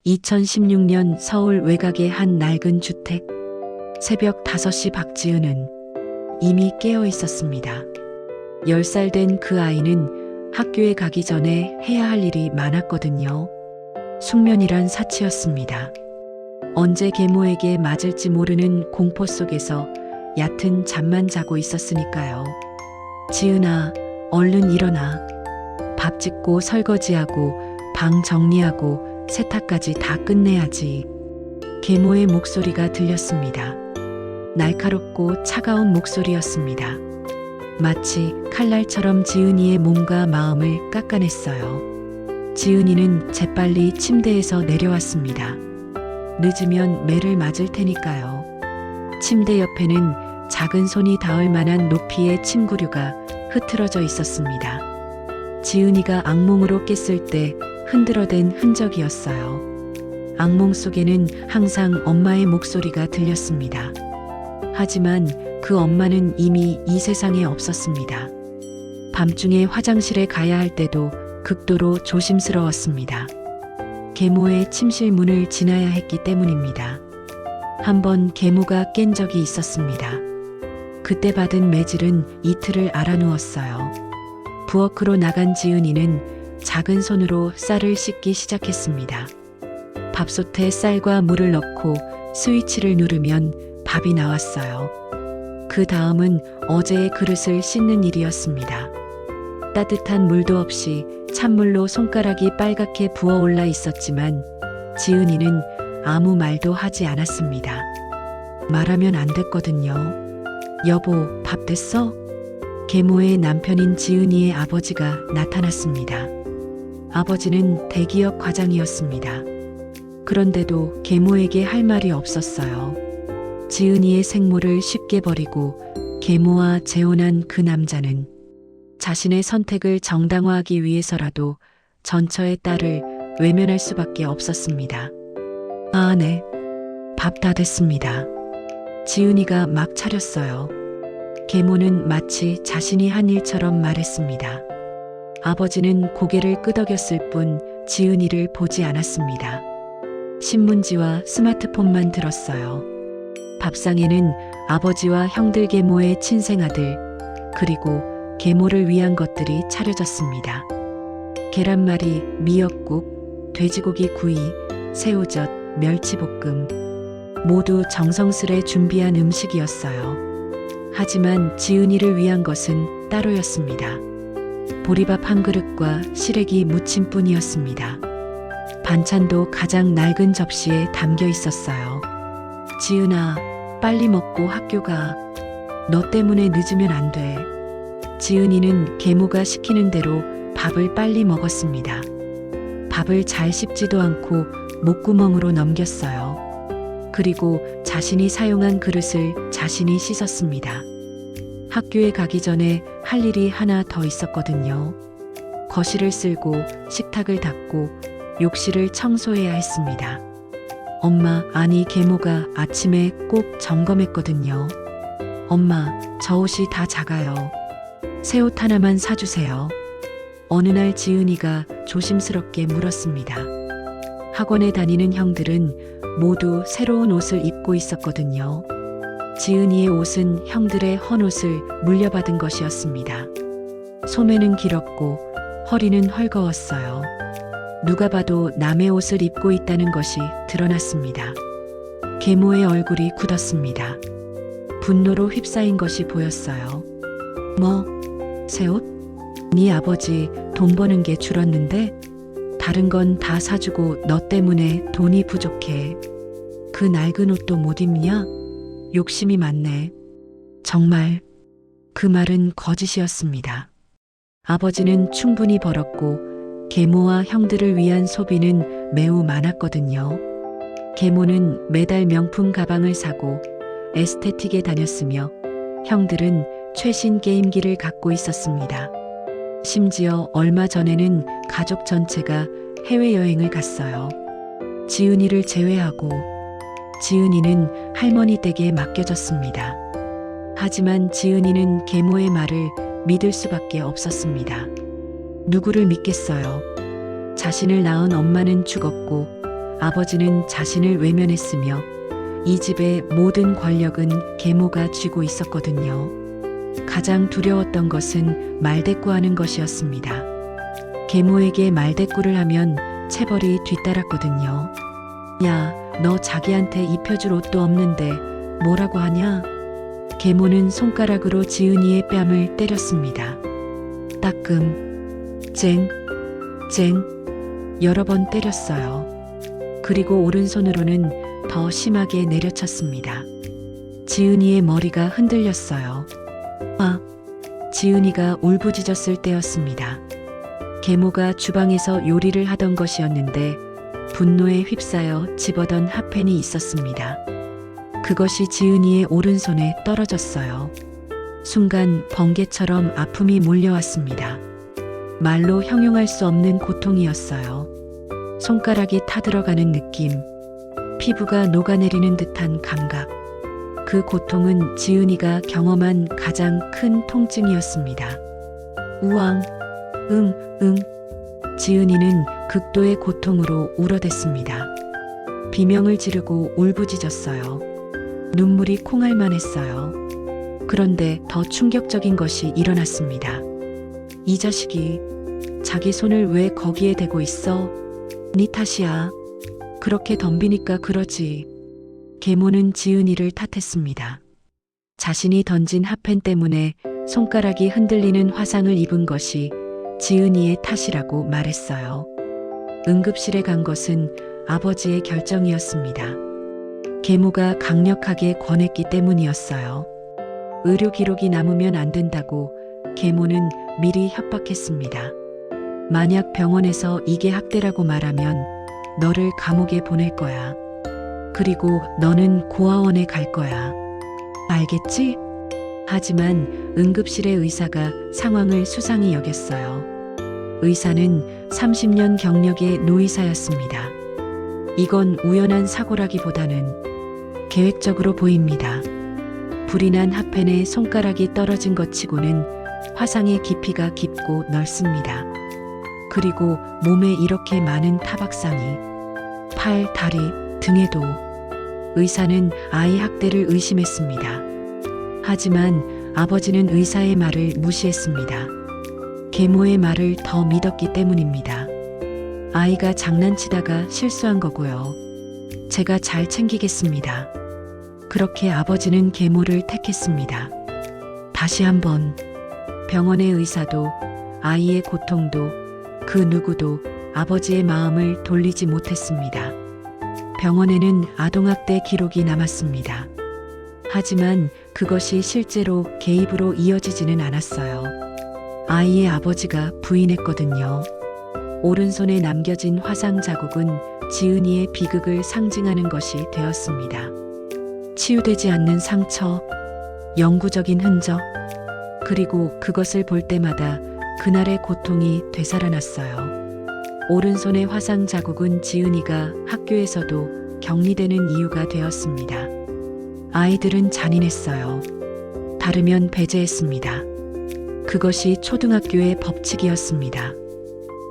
2016년 서울 외곽의 한 낡은 주택. 새벽 5시 박지은은 이미 깨어 있었습니다. 10살 된 그 아이는 학교에 가기 전에 해야 할 일이 많았거든요. 숙면이란 사치였습니다. 언제 계모에게 맞을지 모르는 공포 속에서 얕은 잠만 자고 있었으니까요. 지은아, 얼른 일어나. 밥 짓고 설거지하고 방 정리하고 세탁까지 다 끝내야지. 계모의 목소리가 들렸습니다. 날카롭고 차가운 목소리였습니다. 마치 칼날처럼 지은이의 몸과 마음을 깎아냈어요. 지은이는 재빨리 침대에서 내려왔습니다. 늦으면 매를 맞을 테니까요. 침대 옆에는 작은 손이 닿을 만한 높이의 침구류가 흐트러져 있었습니다. 지은이가 악몽으로 깼을 때 흔들어댄 흔적이었어요. 악몽 속에는 항상 엄마의 목소리가 들렸습니다. 하지만 그 엄마는 이미 이 세상에 없었습니다. 밤중에 화장실에 가야 할 때도 극도로 조심스러웠습니다. 계모의 침실 문을 지나야 했기 때문입니다. 한번 계모가 깬 적이 있었습니다. 그때 받은 매질은 이틀을 알아누웠어요. 부엌으로 나간 지은이는 작은 손으로 쌀을 씻기 시작했습니다. 밥솥에 쌀과 물을 넣고 스위치를 누르면 밥이 나왔어요. 그 다음은 어제의 그릇을 씻는 일이었습니다. 따뜻한 물도 없이 찬물로 손가락이 빨갛게 부어올라 있었지만 지은이는 아무 말도 하지 않았습니다. 말하면 안 됐거든요. 여보, 밥 됐어? 계모의 남편인 지은이의 아버지가 나타났습니다. 아버지는 대기업 과장이었습니다. 그런데도 계모에게 할 말이 없었어요. 지은이의 생모를 쉽게 버리고 계모와 재혼한 그 남자는 자신의 선택을 정당화하기 위해서라도 전처의 딸을 외면할 수밖에 없었습니다. 아, 네. 밥 다 됐습니다. 지은이가 막 차렸어요. 계모는 마치 자신이 한 일처럼 말했습니다. 아버지는 고개를 끄덕였을 뿐 지은이를 보지 않았습니다. 신문지와 스마트폰만 들었어요. 밥상에는 아버지와 형들 계모의 친생아들, 그리고 계모를 위한 것들이 차려졌습니다. 계란말이, 미역국, 돼지고기 구이, 새우젓, 멸치볶음. 모두 정성스레 준비한 음식이었어요. 하지만 지은이를 위한 것은 따로였습니다. 보리밥 한 그릇과 시래기 무침뿐이었습니다. 반찬도 가장 낡은 접시에 담겨 있었어요. 지은아, 빨리 먹고 학교 가. 너 때문에 늦으면 안 돼. 지은이는 계모가 시키는 대로 밥을 빨리 먹었습니다. 밥을 잘 씹지도 않고 목구멍으로 넘겼어요. 그리고 자신이 사용한 그릇을 자신이 씻었습니다. 학교에 가기 전에 할 일이 하나 더 있었거든요. 거실을 쓸고 식탁을 닦고 욕실을 청소해야 했습니다. 엄마, 아니 계모가 아침에 꼭 점검했거든요. 엄마, 저 옷이 다 작아요. 새 옷 하나만 사주세요. 어느 날 지은이가 조심스럽게 물었습니다. 학원에 다니는 형들은 모두 새로운 옷을 입고 있었거든요. 지은이의 옷은 형들의 헌옷을 물려받은 것이었습니다. 소매는 길었고 허리는 헐거웠어요. 누가 봐도 남의 옷을 입고 있다는 것이 드러났습니다. 계모의 얼굴이 굳었습니다. 분노로 휩싸인 것이 보였어요. 뭐? 새 옷? 네 아버지 돈 버는 게 줄었는데 다른 건 다 사주고 너 때문에 돈이 부족해. 그 낡은 옷도 못 입냐? 욕심이 많네. 정말 그 말은 거짓이었습니다. 아버지는 충분히 벌었고 계모와 형들을 위한 소비는 매우 많았거든요. 계모는 매달 명품 가방을 사고 에스테틱에 다녔으며 형들은 최신 게임기를 갖고 있었습니다. 심지어 얼마 전에는 가족 전체가 해외여행을 갔어요. 지은이를 제외하고. 지은이는 할머니 댁에 맡겨졌습니다. 하지만 지은이는 계모의 말을 믿을 수밖에 없었습니다. 누구를 믿겠어요? 자신을 낳은 엄마는 죽었고 아버지는 자신을 외면했으며 이 집의 모든 권력은 계모가 쥐고 있었거든요. 가장 두려웠던 것은 말대꾸하는 것이었습니다. 계모에게 말대꾸를 하면 체벌이 뒤따랐거든요. 야, 너 자기한테 입혀줄 옷도 없는데 뭐라고 하냐? 계모는 손가락으로 지은이의 뺨을 때렸습니다. 따끔, 쨍, 쨍 여러 번 때렸어요. 그리고 오른손으로는 더 심하게 내려쳤습니다. 지은이의 머리가 흔들렸어요. 아, 지은이가 울부짖었을 때였습니다. 계모가 주방에서 요리를 하던 것이었는데 분노에 휩싸여 집어던 핫펜이 있었습니다. 그것이 지은이의 오른손에 떨어졌어요. 순간 번개처럼 아픔이 몰려왔습니다. 말로 형용할 수 없는 고통이었어요. 손가락이 타들어가는 느낌, 피부가 녹아내리는 듯한 감각. 그 고통은 지은이가 경험한 가장 큰 통증이었습니다. 우왕, 응. 지은이는 극도의 고통으로 울어댔습니다. 비명을 지르고 울부짖었어요. 눈물이 콩알만 했어요. 그런데 더 충격적인 것이 일어났습니다. 이 자식이 자기 손을 왜 거기에 대고 있어? 네 탓이야. 그렇게 덤비니까 그러지. 계모는 지은이를 탓했습니다. 자신이 던진 핫펜 때문에 손가락이 흔들리는 화상을 입은 것이 지은이의 탓이라고 말했어요. 응급실에 간 것은 아버지의 결정이었습니다. 계모가 강력하게 권했기 때문이었어요. 의료 기록이 남으면 안 된다고 계모는 미리 협박했습니다. 만약 병원에서 이게 학대라고 말하면 너를 감옥에 보낼 거야. 그리고 너는 고아원에 갈 거야. 알겠지? 하지만 응급실의 의사가 상황을 수상히 여겼어요. 의사는 30년 경력의 노의사였습니다. 이건 우연한 사고라기보다는 계획적으로 보입니다. 불이 난 핫펜에 손가락이 떨어진 것 치고는 화상의 깊이가 깊고 넓습니다. 그리고 몸에 이렇게 많은 타박상이 팔, 다리, 등에도. 의사는 아이 학대를 의심했습니다. 하지만 아버지는 의사의 말을 무시했습니다. 계모의 말을 더 믿었기 때문입니다. 아이가 장난치다가 실수한 거고요. 제가 잘 챙기겠습니다. 그렇게 아버지는 계모를 택했습니다. 다시 한번 병원의 의사도 아이의 고통도 그 누구도 아버지의 마음을 돌리지 못했습니다. 병원에는 아동학대 기록이 남았습니다. 하지만 그것이 실제로 개입으로 이어지지는 않았어요. 아이의 아버지가 부인했거든요. 오른손에 남겨진 화상 자국은 지은이의 비극을 상징하는 것이 되었습니다. 치유되지 않는 상처, 영구적인 흔적, 그리고 그것을 볼 때마다 그날의 고통이 되살아났어요. 오른손의 화상 자국은 지은이가 학교에서도 격리되는 이유가 되었습니다. 아이들은 잔인했어요. 다르면 배제했습니다. 그것이 초등학교의 법칙이었습니다.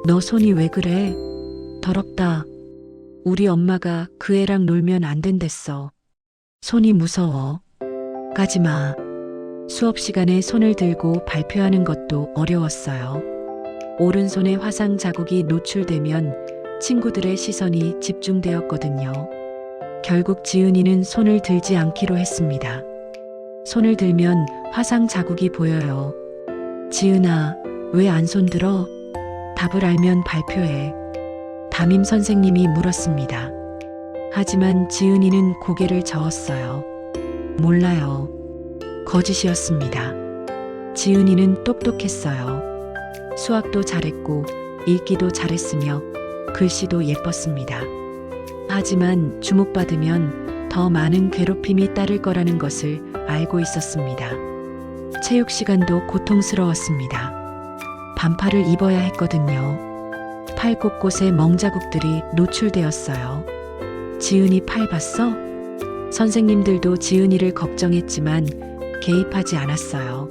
너 손이 왜 그래? 더럽다. 우리 엄마가 그 애랑 놀면 안 된댔어. 손이 무서워. 가지마. 수업 시간에 손을 들고 발표하는 것도 어려웠어요. 오른손에 화상 자국이 노출되면 친구들의 시선이 집중되었거든요. 결국 지은이는 손을 들지 않기로 했습니다. 손을 들면 화상 자국이 보여요. 지은아, 왜 안 손들어? 답을 알면 발표해. 담임 선생님이 물었습니다. 하지만 지은이는 고개를 저었어요. 몰라요. 거짓이었습니다. 지은이는 똑똑했어요. 수학도 잘했고 읽기도 잘했으며 글씨도 예뻤습니다. 하지만 주목받으면 더 많은 괴롭힘이 따를 거라는 것을 알고 있었습니다. 체육 시간도 고통스러웠습니다. 반팔을 입어야 했거든요. 팔 곳곳에 멍자국들이 노출되었어요. 지은이 팔 봤어? 선생님들도 지은이를 걱정했지만 개입하지 않았어요.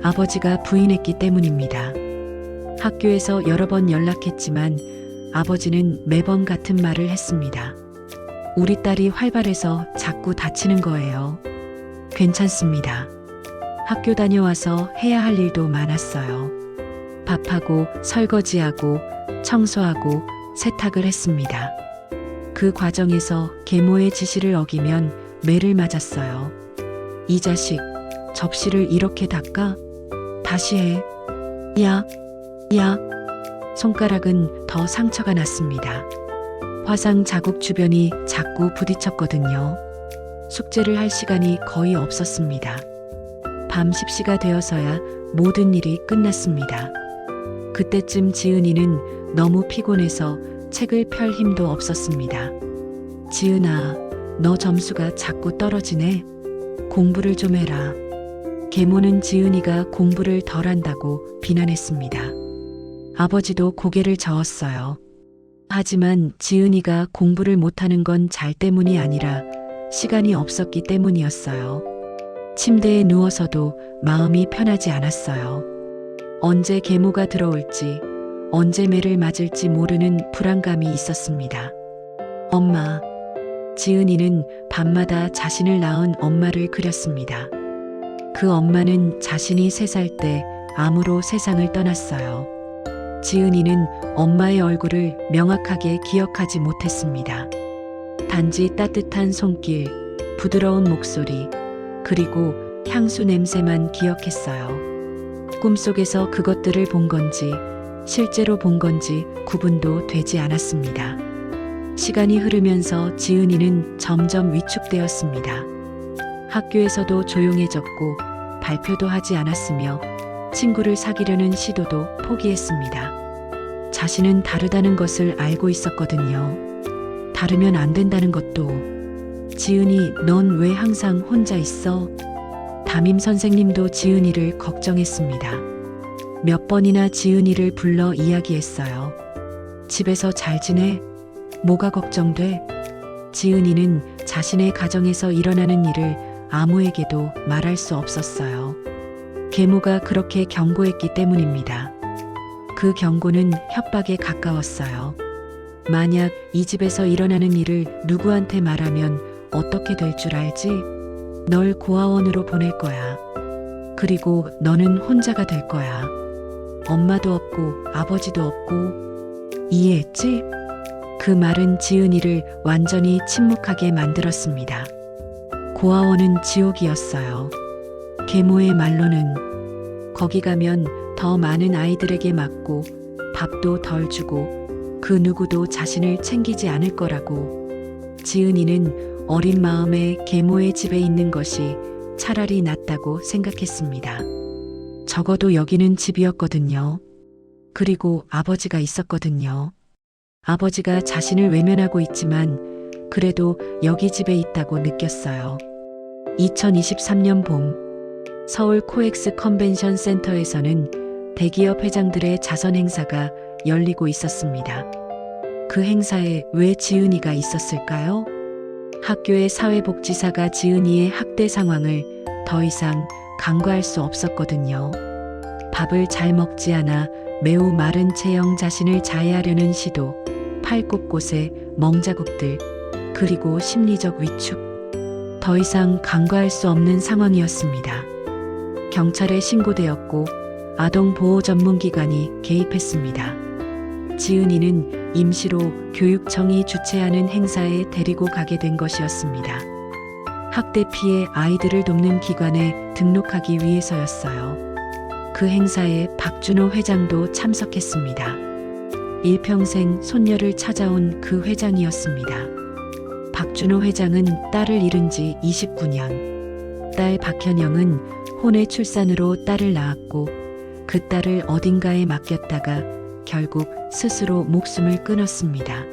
아버지가 부인했기 때문입니다. 학교에서 여러 번 연락했지만 아버지는 매번 같은 말을 했습니다. 우리 딸이 활발해서 자꾸 다치는 거예요. 괜찮습니다. 학교 다녀와서 해야 할 일도 많았어요. 밥하고 설거지하고 청소하고 세탁을 했습니다. 그 과정에서 계모의 지시를 어기면 매를 맞았어요. 이 자식, 접시를 이렇게 닦아? 다시 해. 야, 야. 손가락은 더 상처가 났습니다. 화상 자국 주변이 자꾸 부딪혔거든요. 숙제를 할 시간이 거의 없었습니다. 밤 10시가 되어서야 모든 일이 끝났습니다. 그때쯤 지은이는 너무 피곤해서 책을 펼 힘도 없었습니다. 지은아, 너 점수가 자꾸 떨어지네. 공부를 좀 해라. 계모는 지은이가 공부를 덜 한다고 비난했습니다. 아버지도 고개를 저었어요. 하지만 지은이가 공부를 못하는 건 잘 때문이 아니라 시간이 없었기 때문이었어요. 침대에 누워서도 마음이 편하지 않았어요. 언제 계모가 들어올지, 언제 매를 맞을지 모르는 불안감이 있었습니다. 엄마. 지은이는 밤마다 자신을 낳은 엄마를 그렸습니다. 그 엄마는 자신이 3살 때 암으로 세상을 떠났어요. 지은이는 엄마의 얼굴을 명확하게 기억하지 못했습니다. 단지 따뜻한 손길, 부드러운 목소리, 그리고 향수 냄새만 기억했어요. 꿈속에서 그것들을 본 건지, 실제로 본 건지 구분도 되지 않았습니다. 시간이 흐르면서 지은이는 점점 위축되었습니다. 학교에서도 조용해졌고 발표도 하지 않았으며 친구를 사귀려는 시도도 포기했습니다. 자신은 다르다는 것을 알고 있었거든요. 다르면 안 된다는 것도. 지은이, 넌 왜 항상 혼자 있어? 담임 선생님도 지은이를 걱정했습니다. 몇 번이나 지은이를 불러 이야기했어요. 집에서 잘 지내? 뭐가 걱정돼? 지은이는 자신의 가정에서 일어나는 일을 아무에게도 말할 수 없었어요. 계모가 그렇게 경고했기 때문입니다. 그 경고는 협박에 가까웠어요. 만약 이 집에서 일어나는 일을 누구한테 말하면 어떻게 될 줄 알지? 널 고아원으로 보낼 거야. 그리고 너는 혼자가 될 거야. 엄마도 없고 아버지도 없고. 이해했지? 그 말은 지은이를 완전히 침묵하게 만들었습니다. 고아원은 지옥이었어요. 계모의 말로는 거기 가면 더 많은 아이들에게 맞고 밥도 덜 주고 그 누구도 자신을 챙기지 않을 거라고. 지은이는 어린 마음에 계모의 집에 있는 것이 차라리 낫다고 생각했습니다. 적어도 여기는 집이었거든요. 그리고 아버지가 있었거든요. 아버지가 자신을 외면하고 있지만 그래도 여기 집에 있다고 느꼈어요. 2023년 봄, 서울 코엑스 컨벤션 센터에서는 대기업 회장들의 자선 행사가 열리고 있었습니다. 그 행사에 왜 지은이가 있었을까요? 학교의 사회복지사가 지은이의 학대 상황을 더 이상 간과할 수 없었거든요. 밥을 잘 먹지 않아 매우 마른 체형 자신을 자해하려는 시도, 팔 곳곳에 멍자국들, 그리고 심리적 위축. 더 이상 간과할 수 없는 상황이었습니다. 경찰에 신고되었고 아동보호 전문기관이 개입했습니다. 지은이는 임시로 교육청이 주최하는 행사에 데리고 가게 된 것이었습니다. 학대 피해 아이들을 돕는 기관에 등록하기 위해서였어요. 그 행사에 박준호 회장도 참석했습니다. 일평생 손녀를 찾아온 그 회장이었습니다. 박준호 회장은 딸을 잃은 지 29년. 딸 박현영은 혼외 출산으로 딸을 낳았고 그 딸을 어딘가에 맡겼다가 결국 스스로 목숨을 끊었습니다.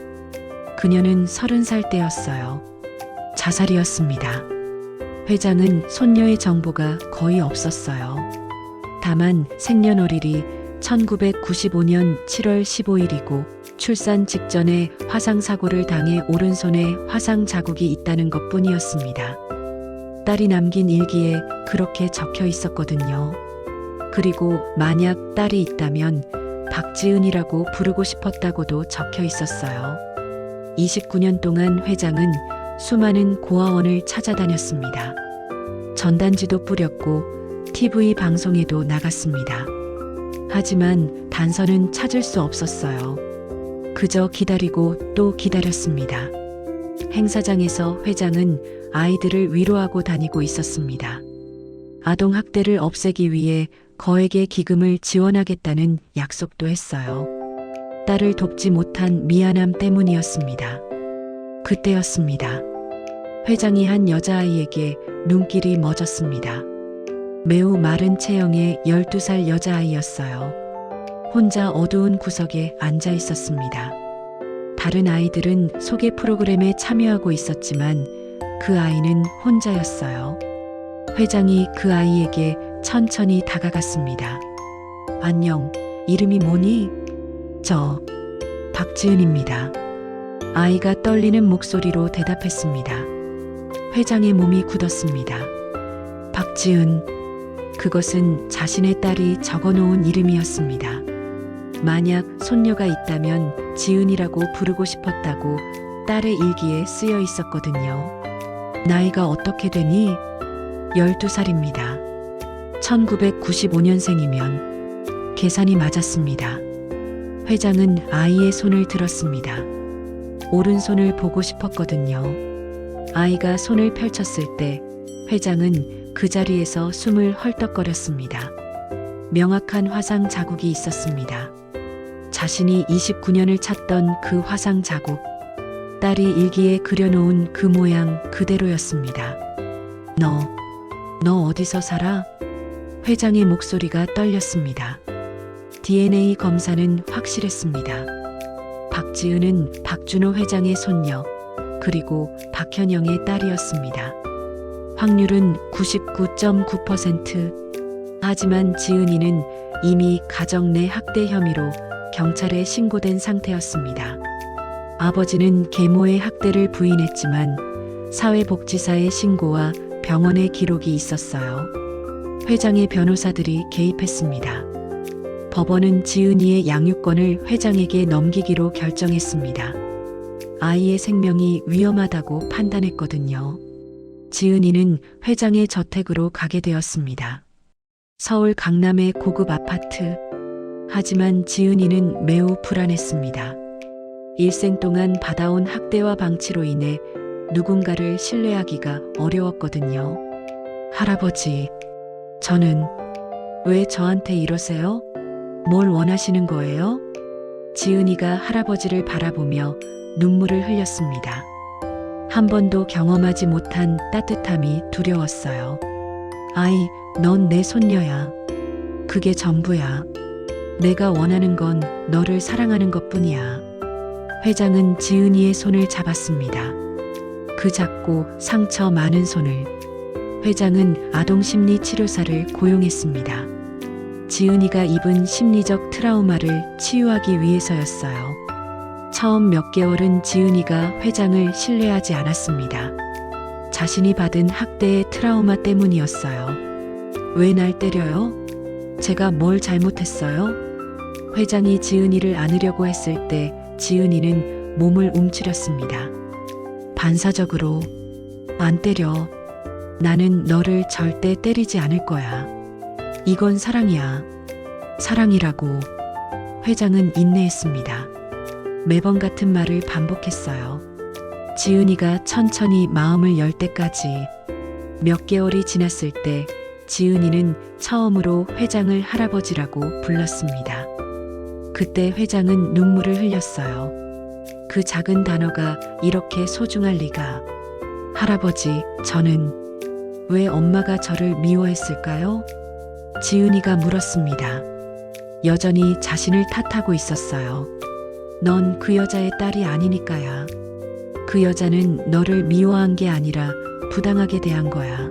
그녀는 30살 때였어요. 자살이었습니다. 회장은 손녀의 정보가 거의 없었어요. 다만 생년월일이 1995년 7월 15일이고 출산 직전에 화상사고를 당해 오른손에 화상 자국이 있다는 것뿐이었습니다. 딸이 남긴 일기에 그렇게 적혀 있었거든요. 그리고 만약 딸이 있다면 박지은이라고 부르고 싶었다고도 적혀 있었어요. 29년 동안 회장은 수많은 고아원을 찾아다녔습니다. 전단지도 뿌렸고 TV 방송에도 나갔습니다. 하지만 단서는 찾을 수 없었어요. 그저 기다리고 또 기다렸습니다. 행사장에서 회장은 아이들을 위로하고 다니고 있었습니다. 아동학대를 없애기 위해 거액의 기금을 지원하겠다는 약속도 했어요. 딸을 돕지 못한 미안함 때문이었습니다. 그때였습니다. 회장이 한 여자아이에게 눈길이 멎었습니다. 매우 마른 체형의 12살 여자아이였어요. 혼자 어두운 구석에 앉아 있었습니다. 다른 아이들은 소개 프로그램에 참여하고 있었지만 그 아이는 혼자였어요. 회장이 그 아이에게 천천히 다가갔습니다. 안녕, 이름이 뭐니? 저, 박지은입니다. 아이가 떨리는 목소리로 대답했습니다. 회장의 몸이 굳었습니다. 박지은, 그것은 자신의 딸이 적어놓은 이름이었습니다. 만약 손녀가 있다면 지은이라고 부르고 싶었다고 딸의 일기에 쓰여 있었거든요. 나이가 어떻게 되니? 12살입니다. 1995년생이면 계산이 맞았습니다. 회장은 아이의 손을 들었습니다. 오른손을 보고 싶었거든요. 아이가 손을 펼쳤을 때 회장은 그 자리에서 숨을 헐떡거렸습니다. 명확한 화상 자국이 있었습니다. 자신이 29년을 찾던 그 화상 자국, 딸이 일기에 그려놓은 그 모양 그대로였습니다. 너 어디서 살아? 회장의 목소리가 떨렸습니다. DNA 검사는 확실했습니다. 박지은은 박준호 회장의 손녀, 그리고 박현영의 딸이었습니다. 확률은 99.9%. 하지만 지은이는 이미 가정 내 학대 혐의로 경찰에 신고된 상태였습니다. 아버지는 계모의 학대를 부인했지만 사회복지사의 신고와 병원의 기록이 있었어요. 회장의 변호사들이 개입했습니다. 법원은 지은이의 양육권을 회장에게 넘기기로 결정했습니다. 아이의 생명이 위험하다고 판단했거든요. 지은이는 회장의 저택으로 가게 되었습니다. 서울 강남의 고급 아파트. 하지만 지은이는 매우 불안했습니다. 일생 동안 받아온 학대와 방치로 인해 누군가를 신뢰하기가 어려웠거든요. 할아버지, 저는 왜 저한테 이러세요? 뭘 원하시는 거예요? 지은이가 할아버지를 바라보며 눈물을 흘렸습니다. 한 번도 경험하지 못한 따뜻함이 두려웠어요. 아이, 넌 내 손녀야. 그게 전부야. 내가 원하는 건 너를 사랑하는 것뿐이야. 회장은 지은이의 손을 잡았습니다. 그 작고 상처 많은 손을. 회장은 아동심리치료사를 고용했습니다. 지은이가 입은 심리적 트라우마를 치유하기 위해서였어요. 처음 몇 개월은 지은이가 회장을 신뢰하지 않았습니다. 자신이 받은 학대의 트라우마 때문이었어요. 왜 날 때려요? 제가 뭘 잘못했어요? 회장이 지은이를 안으려고 했을 때 지은이는 몸을 움츠렸습니다. 반사적으로, 안 때려. 나는 너를 절대 때리지 않을 거야. 이건 사랑이야. 사랑이라고. 회장은 인내했습니다. 매번 같은 말을 반복했어요. 지은이가 천천히 마음을 열 때까지. 몇 개월이 지났을 때 지은이는 처음으로 회장을 할아버지라고 불렀습니다. 그때 회장은 눈물을 흘렸어요. 그 작은 단어가 이렇게 소중할 리가. 할아버지, 저는 왜 엄마가 저를 미워했을까요? 지은이가 물었습니다. 여전히 자신을 탓하고 있었어요. 넌 그 여자의 딸이 아니니까야. 그 여자는 너를 미워한 게 아니라 부당하게 대한 거야.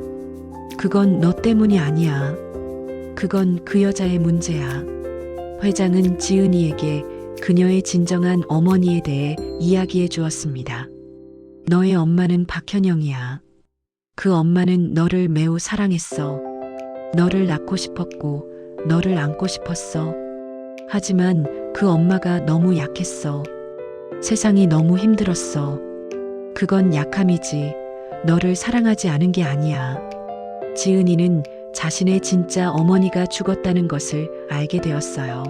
그건 너 때문이 아니야. 그건 그 여자의 문제야. 회장은 지은이에게 그녀의 진정한 어머니에 대해 이야기해 주었습니다. 너의 엄마는 박현영이야. 그 엄마는 너를 매우 사랑했어. 너를 낳고 싶었고, 너를 안고 싶었어. 하지만 그 엄마가 너무 약했어. 세상이 너무 힘들었어. 그건 약함이지. 너를 사랑하지 않은 게 아니야. 지은이는 자신의 진짜 어머니가 죽었다는 것을 알게 되었어요.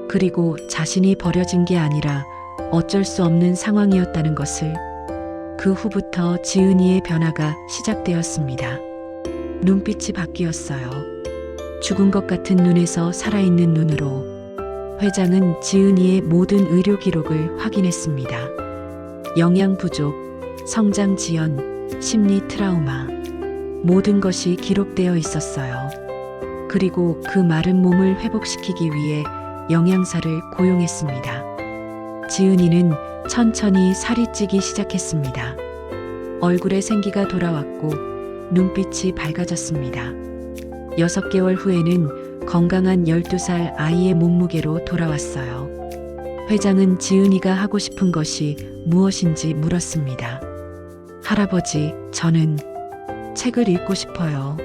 그리고 자신이 버려진 게 아니라 어쩔 수 없는 상황이었다는 것을. 그 후부터 지은이의 변화가 시작되었습니다. 눈빛이 바뀌었어요. 죽은 것 같은 눈에서 살아있는 눈으로. 회장은 지은이의 모든 의료 기록을 확인했습니다. 영양 부족, 성장 지연, 심리 트라우마. 모든 것이 기록되어 있었어요. 그리고 그 마른 몸을 회복시키기 위해 영양사를 고용했습니다. 지은이는 천천히 살이 찌기 시작했습니다. 얼굴에 생기가 돌아왔고 눈빛이 밝아졌습니다. 6개월 후에는 건강한 12살 아이의 몸무게로 돌아왔어요. 회장은 지은이가 하고 싶은 것이 무엇인지 물었습니다. 할아버지, 저는 책을 읽고 싶어요.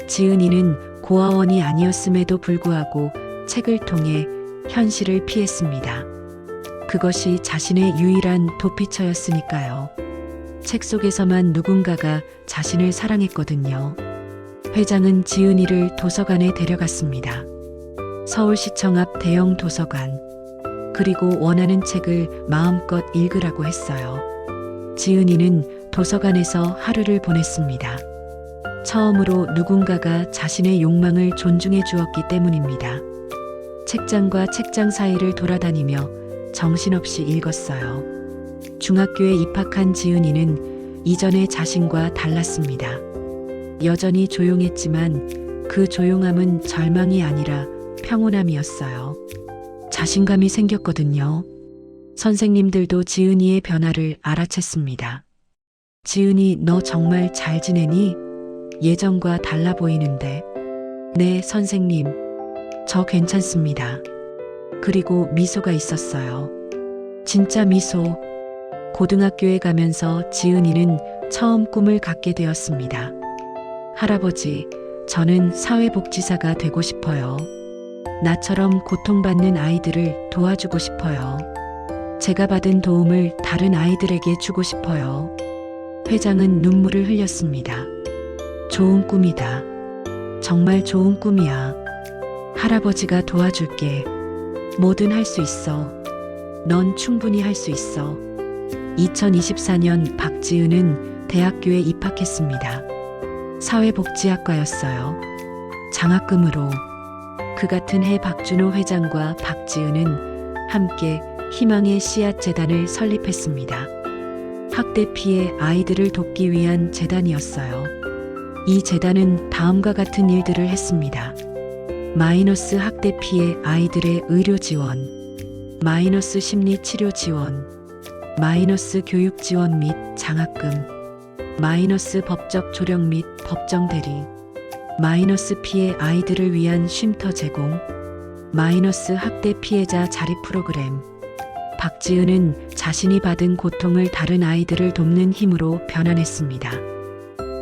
지은이는 고아원이 아니었음에도 불구하고 책을 통해 현실을 피했습니다. 그것이 자신의 유일한 도피처였으니까요. 책 속에서만 누군가가 자신을 사랑했거든요. 회장은 지은이를 도서관에 데려갔습니다. 서울시청 앞 대형 도서관. 그리고 원하는 책을 마음껏 읽으라고 했어요. 지은이는 도서관에서 하루를 보냈습니다. 처음으로 누군가가 자신의 욕망을 존중해 주었기 때문입니다. 책장과 책장 사이를 돌아다니며 정신없이 읽었어요. 중학교에 입학한 지은이는 이전의 자신과 달랐습니다. 여전히 조용했지만 그 조용함은 절망이 아니라 평온함이었어요. 자신감이 생겼거든요. 선생님들도 지은이의 변화를 알아챘습니다. 지은이, 너 정말 잘 지내니? 예전과 달라 보이는데. 네, 선생님. 저 괜찮습니다. 그리고 미소가 있었어요. 진짜 미소. 고등학교에 가면서 지은이는 처음 꿈을 갖게 되었습니다. 할아버지, 저는 사회복지사가 되고 싶어요. 나처럼 고통받는 아이들을 도와주고 싶어요. 제가 받은 도움을 다른 아이들에게 주고 싶어요. 회장은 눈물을 흘렸습니다. 좋은 꿈이다. 정말 좋은 꿈이야. 할아버지가 도와줄게. 뭐든 할 수 있어. 넌 충분히 할 수 있어. 2024년 박지은은 대학교에 입학했습니다. 사회복지학과였어요. 장학금으로. 그 같은 해 박준호 회장과 박지은은 함께 희망의 씨앗 재단을 설립했습니다. 학대 피해 아이들을 돕기 위한 재단이었어요. 이 재단은 다음과 같은 일들을 했습니다. 마이너스 학대 피해 아이들의 의료 지원, 마이너스 심리 치료 지원, 마이너스 교육 지원 및 장학금, 마이너스 법적 조력 및 법정 대리, 마이너스 피해 아이들을 위한 쉼터 제공, 마이너스 학대 피해자 자립 프로그램. 박지은은 자신이 받은 고통을 다른 아이들을 돕는 힘으로 변환했습니다.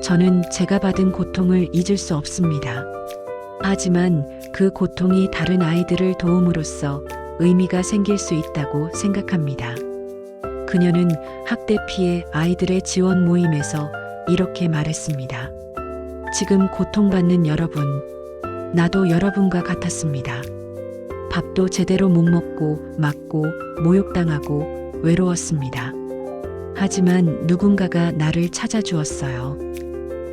저는 제가 받은 고통을 잊을 수 없습니다. 하지만 그 고통이 다른 아이들을 도움으로써 의미가 생길 수 있다고 생각합니다. 그녀는 학대 피해 아이들의 지원 모임에서 이렇게 말했습니다. 지금 고통받는 여러분, 나도 여러분과 같았습니다. 밥도 제대로 못 먹고 맞고 모욕당하고 외로웠습니다. 하지만 누군가가 나를 찾아주었어요.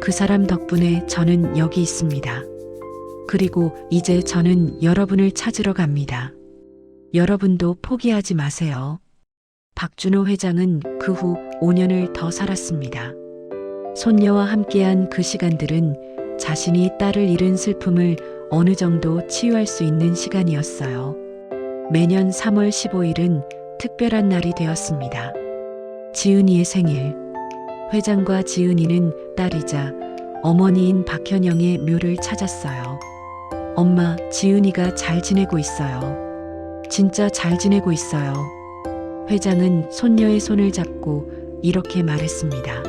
그 사람 덕분에 저는 여기 있습니다. 그리고 이제 저는 여러분을 찾으러 갑니다. 여러분도 포기하지 마세요. 박준호 회장은 그 후 5년을 더 살았습니다. 손녀와 함께한 그 시간들은 자신이 딸을 잃은 슬픔을 어느 정도 치유할 수 있는 시간이었어요. 매년 3월 15일은 특별한 날이 되었습니다. 지은이의 생일. 회장과 지은이는 딸이자 어머니인 박현영의 묘를 찾았어요. 엄마, 지은이가 잘 지내고 있어요. 진짜 잘 지내고 있어요. 회장은 손녀의 손을 잡고 이렇게 말했습니다.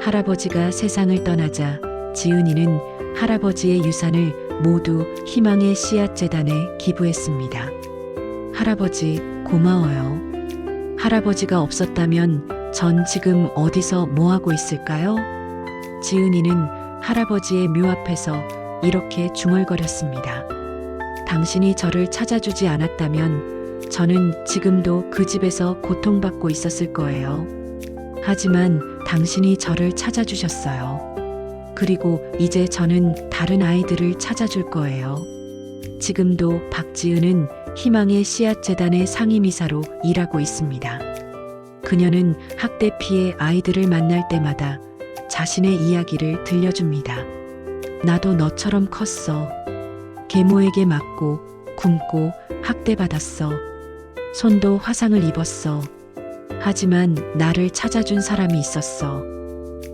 할아버지가 세상을 떠나자 지은이는 할아버지의 유산을 모두 희망의 씨앗 재단에 기부했습니다. 할아버지, 고마워요. 할아버지가 없었다면 전 지금 어디서 뭐 하고 있을까요? 지은이는 할아버지의 묘 앞에서 이렇게 중얼거렸습니다. 당신이 저를 찾아주지 않았다면 저는 지금도 그 집에서 고통받고 있었을 거예요. 하지만 당신이 저를 찾아주셨어요. 그리고 이제 저는 다른 아이들을 찾아줄 거예요. 지금도 박지은은 희망의 씨앗 재단의 상임이사로 일하고 있습니다. 그녀는 학대 피해 아이들을 만날 때마다 자신의 이야기를 들려줍니다. 나도 너처럼 컸어. 계모에게 맞고 굶고 학대받았어. 손도 화상을 입었어. 하지만 나를 찾아준 사람이 있었어.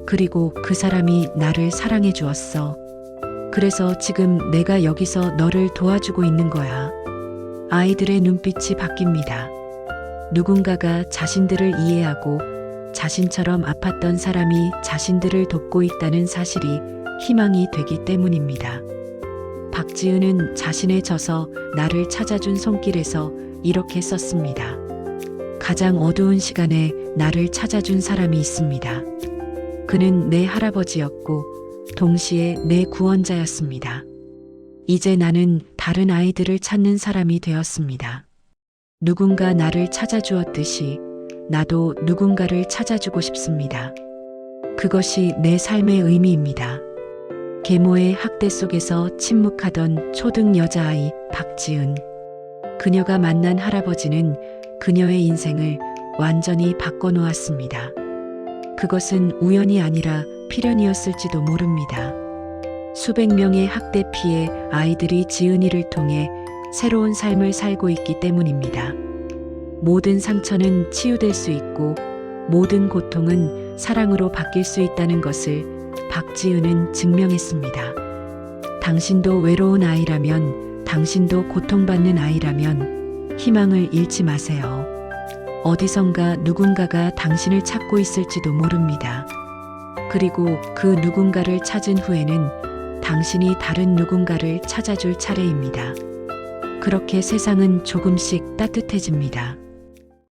그리고 그 사람이 나를 사랑해 주었어. 그래서 지금 내가 여기서 너를 도와주고 있는 거야. 아이들의 눈빛이 바뀝니다. 누군가가 자신들을 이해하고 자신처럼 아팠던 사람이 자신들을 돕고 있다는 사실이 희망이 되기 때문입니다. 박지은은 자신의 저서 나를 찾아준 손길에서 이렇게 썼습니다. 가장 어두운 시간에 나를 찾아준 사람이 있습니다. 그는 내 할아버지였고 동시에 내 구원자였습니다. 이제 나는 다른 아이들을 찾는 사람이 되었습니다. 누군가 나를 찾아주었듯이 나도 누군가를 찾아주고 싶습니다. 그것이 내 삶의 의미입니다. 계모의 학대 속에서 침묵하던 초등 여자아이 박지은. 그녀가 만난 할아버지는 그녀의 인생을 완전히 바꿔놓았습니다. 그것은 우연이 아니라 필연이었을지도 모릅니다. 수백 명의 학대 피해 아이들이 지은이를 통해 새로운 삶을 살고 있기 때문입니다. 모든 상처는 치유될 수 있고 모든 고통은 사랑으로 바뀔 수 있다는 것을 박지은은 증명했습니다. 당신도 외로운 아이라면, 당신도 고통받는 아이라면 희망을 잃지 마세요. 어디선가 누군가가 당신을 찾고 있을지도 모릅니다. 그리고 그 누군가를 찾은 후에는 당신이 다른 누군가를 찾아줄 차례입니다. 그렇게 세상은 조금씩 따뜻해집니다.